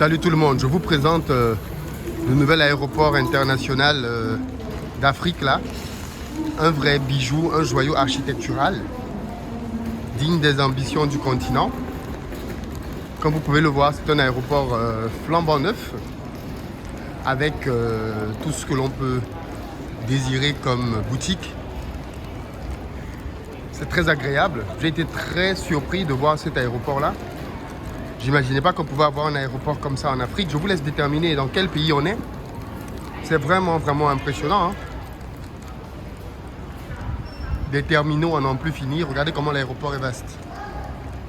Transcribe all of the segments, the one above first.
Salut tout le monde, je vous présente le nouvel aéroport international d'Afrique là. Un vrai bijou, un joyau architectural digne des ambitions du continent. Comme vous pouvez le voir, c'est un aéroport flambant neuf avec tout ce que l'on peut désirer comme boutique. C'est très agréable. J'ai été très surpris de voir cet aéroport là. J'imaginais pas qu'on pouvait avoir un aéroport comme ça en Afrique. Je vous laisse déterminer dans quel pays on est. C'est vraiment impressionnant. Hein. Des terminaux à n'en plus finir. Regardez comment l'aéroport est vaste.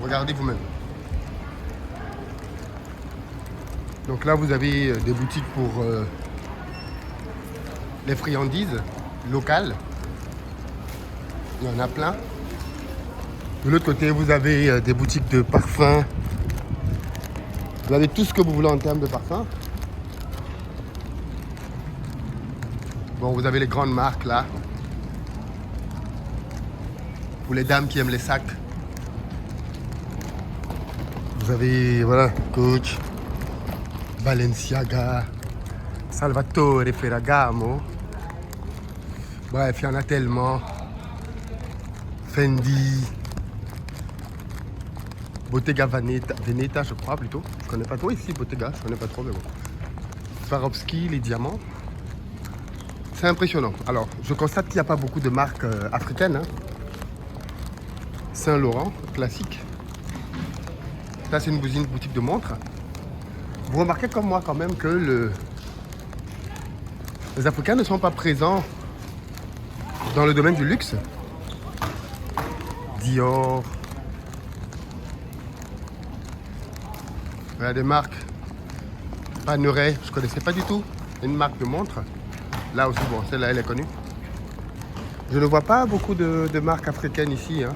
Regardez vous-même. Donc là, vous avez des boutiques pour les friandises locales. Il y en a plein. De l'autre côté, vous avez des boutiques de parfums. Vous avez tout ce que vous voulez en termes de parfums. Bon, vous avez les grandes marques là. Pour les dames qui aiment les sacs. Vous avez, voilà, Coach, Balenciaga, Salvatore Ferragamo. Bref, il y en a tellement. Fendi. Bottega Veneta, je crois plutôt. Je connais pas trop ici, Bottega, je connais pas trop, mais bon. Swarovski, les diamants. C'est impressionnant. Alors, je constate qu'il n'y a pas beaucoup de marques africaines. Hein. Saint-Laurent, classique. Là, c'est une boutique de montres. Vous remarquez comme moi quand même que les Africains ne sont pas présents dans le domaine du luxe. Dior. Il y a des marques. Panerai, je ne connaissais pas du tout. Une marque de montre. Là aussi, bon, celle-là, elle est connue. Je ne vois pas beaucoup de marques africaines ici. Hein.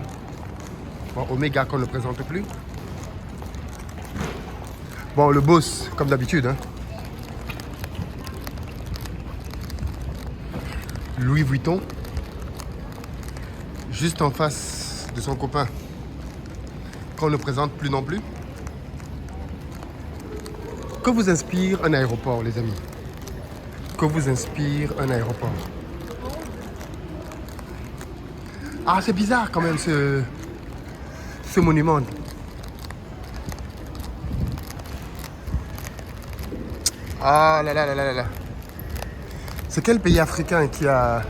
Bon, Omega qu'on ne présente plus. Bon, le Boss, comme d'habitude. Hein. Louis Vuitton. Juste en face de son copain. Qu'on ne présente plus non plus. Que vous inspire un aéroport, les amis? Que vous inspire un aéroport? Ah, c'est bizarre quand même ce monument. Ah là là là là là. C'est quel pays africain qui a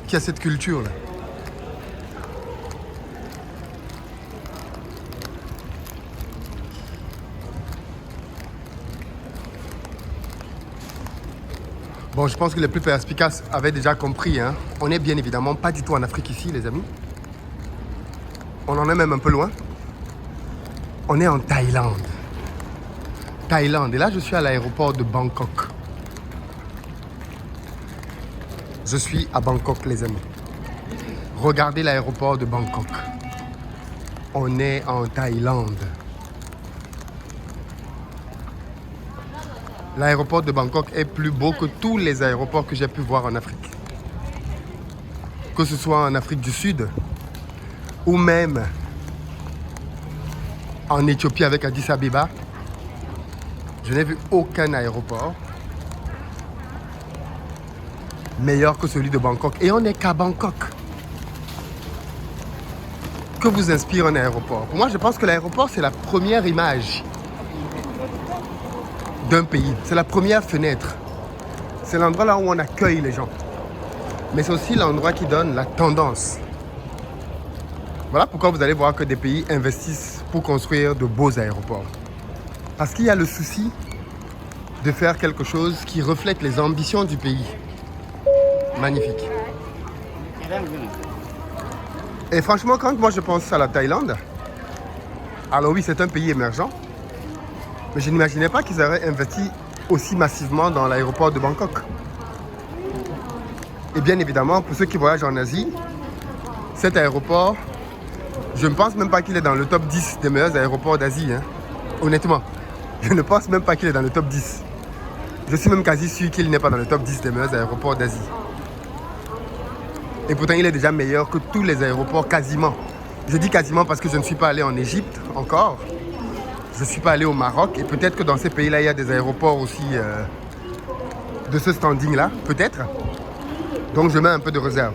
cette culture là? Bon, je pense que les plus perspicaces avaient déjà compris. Hein. On n'est bien évidemment pas du tout en Afrique ici, les amis. On en est même un peu loin. On est en Thaïlande. Thaïlande. Et là, je suis à l'aéroport de Bangkok. Je suis à Bangkok, les amis. Regardez l'aéroport de Bangkok. On est en Thaïlande. L'aéroport de Bangkok est plus beau que tous les aéroports que j'ai pu voir en Afrique. Que ce soit en Afrique du Sud ou même en Éthiopie avec Addis Abeba, je n'ai vu aucun aéroport meilleur que celui de Bangkok. Et on n'est qu'à Bangkok. Que vous inspire un aéroport? Pour moi, je pense que l'aéroport, c'est la première image d'un pays. C'est la première fenêtre. C'est l'endroit là où on accueille les gens. Mais c'est aussi l'endroit qui donne la tendance. Voilà pourquoi vous allez voir que des pays investissent pour construire de beaux aéroports. Parce qu'il y a le souci de faire quelque chose qui reflète les ambitions du pays. Magnifique. Et franchement, quand moi je pense à la Thaïlande, alors oui, c'est un pays émergent. Mais je n'imaginais pas qu'ils auraient investi aussi massivement dans l'aéroport de Bangkok. Et bien évidemment, pour ceux qui voyagent en Asie, cet aéroport, je ne pense même pas qu'il est dans le top 10 des meilleurs aéroports d'Asie. Hein. Honnêtement, je ne pense même pas qu'il est dans le top 10. Je suis même quasi sûr qu'il n'est pas dans le top 10 des meilleurs aéroports d'Asie. Et pourtant, il est déjà meilleur que tous les aéroports quasiment. Je dis quasiment parce que je ne suis pas allé en Égypte encore. Je ne suis pas allé au Maroc et peut-être que dans ces pays-là, il y a des aéroports aussi de ce standing-là, peut-être. Donc je mets un peu de réserve.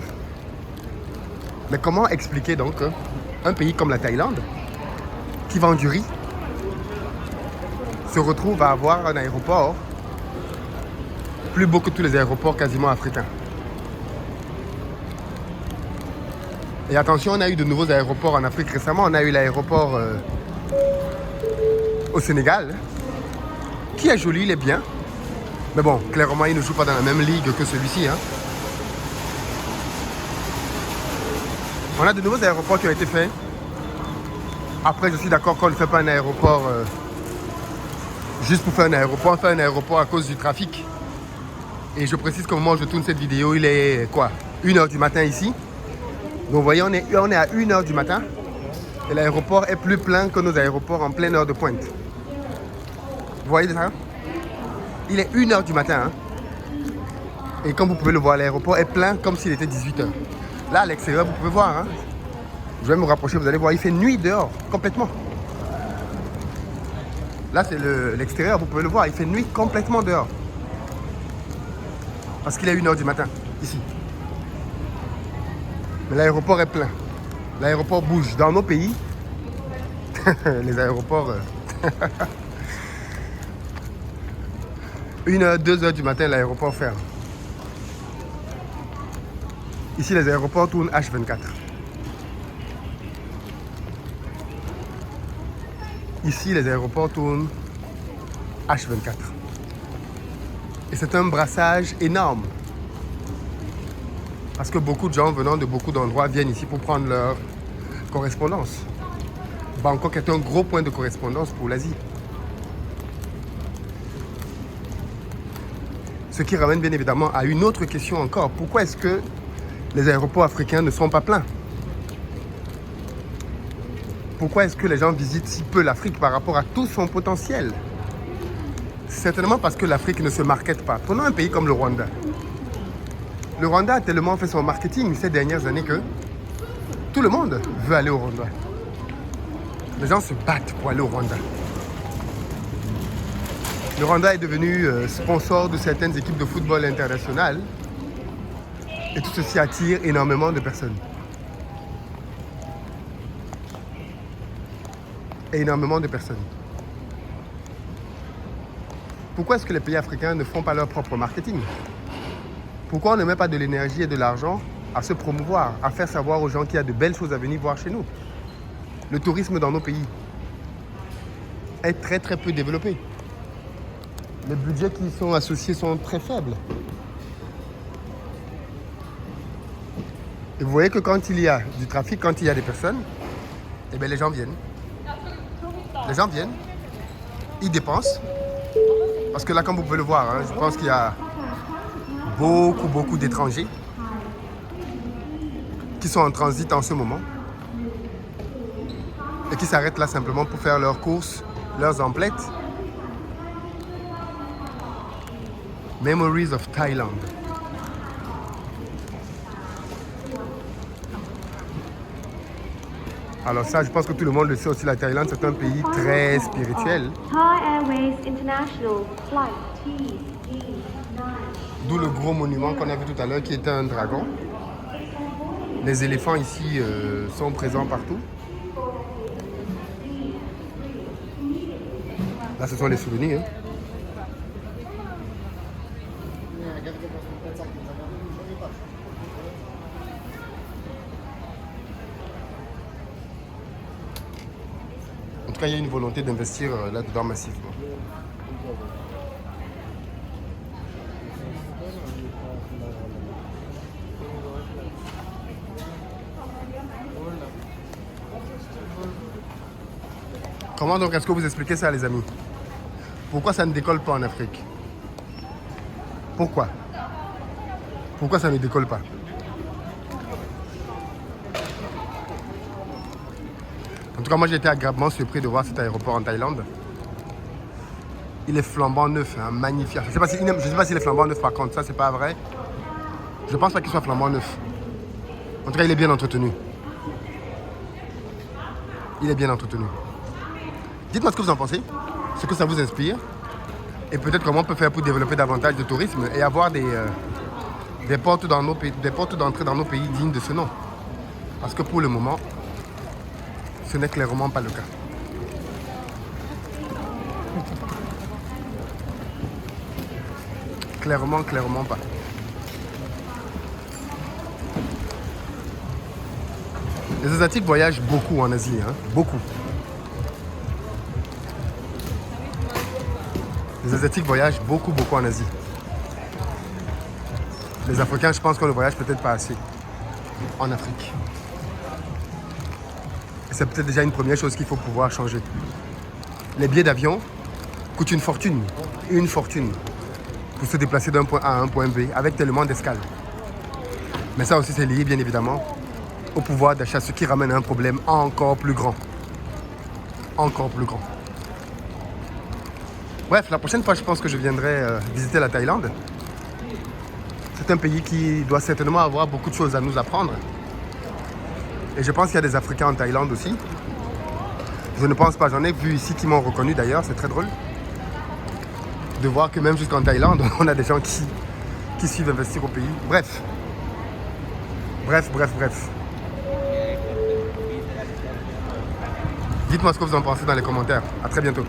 Mais comment expliquer donc un pays comme la Thaïlande, qui vend du riz, se retrouve à avoir un aéroport plus beau que tous les aéroports quasiment africains. Et attention, on a eu de nouveaux aéroports en Afrique récemment. On a eu l'aéroport au Sénégal, qui est joli, il est bien. Mais bon, clairement, il ne joue pas dans la même ligue que celui-ci. Hein. On a de nouveaux aéroports qui ont été faits. Après, je suis d'accord qu'on ne fait pas un aéroport juste pour faire un aéroport. On fait un aéroport à cause du trafic. Et je précise qu'au moment où je tourne cette vidéo, il est quoi, 1h du matin ici. Donc vous voyez, on est à 1h du matin. Et l'aéroport est plus plein que nos aéroports en pleine heure de pointe. Vous voyez ça? Il est 1h du matin. Hein? Et comme vous pouvez le voir, l'aéroport est plein comme s'il était 18h. Là, à l'extérieur, vous pouvez voir. Hein? Je vais me rapprocher, vous allez voir, il fait nuit dehors, complètement. Là, c'est l'extérieur, vous pouvez le voir, il fait nuit complètement dehors. Parce qu'il est 1h du matin, ici. Mais l'aéroport est plein. L'aéroport bouge. Dans nos pays, les aéroports... 1h, 2h du matin, l'aéroport ferme. Ici, les aéroports tournent H24. Ici, les aéroports tournent H24. Et c'est un brassage énorme. Parce que beaucoup de gens venant de beaucoup d'endroits viennent ici pour prendre leur correspondance. Bangkok est un gros point de correspondance pour l'Asie. Ce qui ramène bien évidemment à une autre question encore. Pourquoi est-ce que les aéroports africains ne sont pas pleins? Pourquoi est-ce que les gens visitent si peu l'Afrique par rapport à tout son potentiel? Certainement parce que l'Afrique ne se markete pas. Prenons un pays comme le Rwanda. Le Rwanda a tellement fait son marketing ces dernières années que tout le monde veut aller au Rwanda. Les gens se battent pour aller au Rwanda. Le Rwanda est devenu sponsor de certaines équipes de football internationales. Et tout ceci attire énormément de personnes. Énormément de personnes. Pourquoi est-ce que les pays africains ne font pas leur propre marketing? Pourquoi on ne met pas de l'énergie et de l'argent à se promouvoir, à faire savoir aux gens qu'il y a de belles choses à venir voir chez nous? Le tourisme dans nos pays est très très peu développé. Les budgets qui y sont associés sont très faibles. Et vous voyez que quand il y a du trafic, quand il y a des personnes, eh bien les gens viennent. Les gens viennent, ils dépensent. Parce que là, comme vous pouvez le voir, hein, je pense qu'il y a beaucoup d'étrangers qui sont en transit en ce moment et qui s'arrêtent là simplement pour faire leurs courses, leurs emplettes. Memories of Thailand. Alors ça, je pense que tout le monde le sait aussi, la Thaïlande, c'est un pays très spirituel. D'où le gros monument qu'on a vu tout à l'heure qui était un dragon. Les éléphants ici sont présents partout. Là, ce sont les souvenirs. Hein. En tout cas, il y a une volonté d'investir là-dedans massivement. Comment donc est-ce que vous expliquez ça, les amis? Pourquoi ça ne décolle pas en Afrique? Pourquoi? Pourquoi ça ne décolle pas? En tout cas, moi j'ai été agréablement surpris de voir cet aéroport en Thaïlande. Il est flambant neuf, hein, magnifique. Je ne sais pas s'il est flambant neuf par contre, ça c'est pas vrai. Je pense pas qu'il soit flambant neuf. En tout cas, il est bien entretenu. Il est bien entretenu. Dites-moi ce que vous en pensez, ce que ça vous inspire, et peut-être comment on peut faire pour développer davantage de tourisme et avoir des portes dans nos pays, des portes d'entrée dans nos pays dignes de ce nom. Parce que pour le moment, ce n'est clairement pas le cas. Clairement pas. Les Asiatiques voyagent beaucoup en Asie, hein, beaucoup. Les Asiatiques voyagent beaucoup en Asie. Les Africains, je pense qu'on ne voyage peut-être pas assez en Afrique. Et c'est peut-être déjà une première chose qu'il faut pouvoir changer. Les billets d'avion coûtent une fortune pour se déplacer d'un point A à un point B avec tellement d'escales. Mais ça aussi, c'est lié bien évidemment au pouvoir d'achat, ce qui ramène à un problème encore plus grand. Encore plus grand. Bref, la prochaine fois, je pense que je viendrai visiter la Thaïlande. C'est un pays qui doit certainement avoir beaucoup de choses à nous apprendre. Et je pense qu'il y a des Africains en Thaïlande aussi. Je ne pense pas, j'en ai vu ici qui m'ont reconnu d'ailleurs, c'est très drôle. De voir que même jusqu'en Thaïlande, on a des gens qui suivent investir au pays. Bref. Dites-moi ce que vous en pensez dans les commentaires. À très bientôt.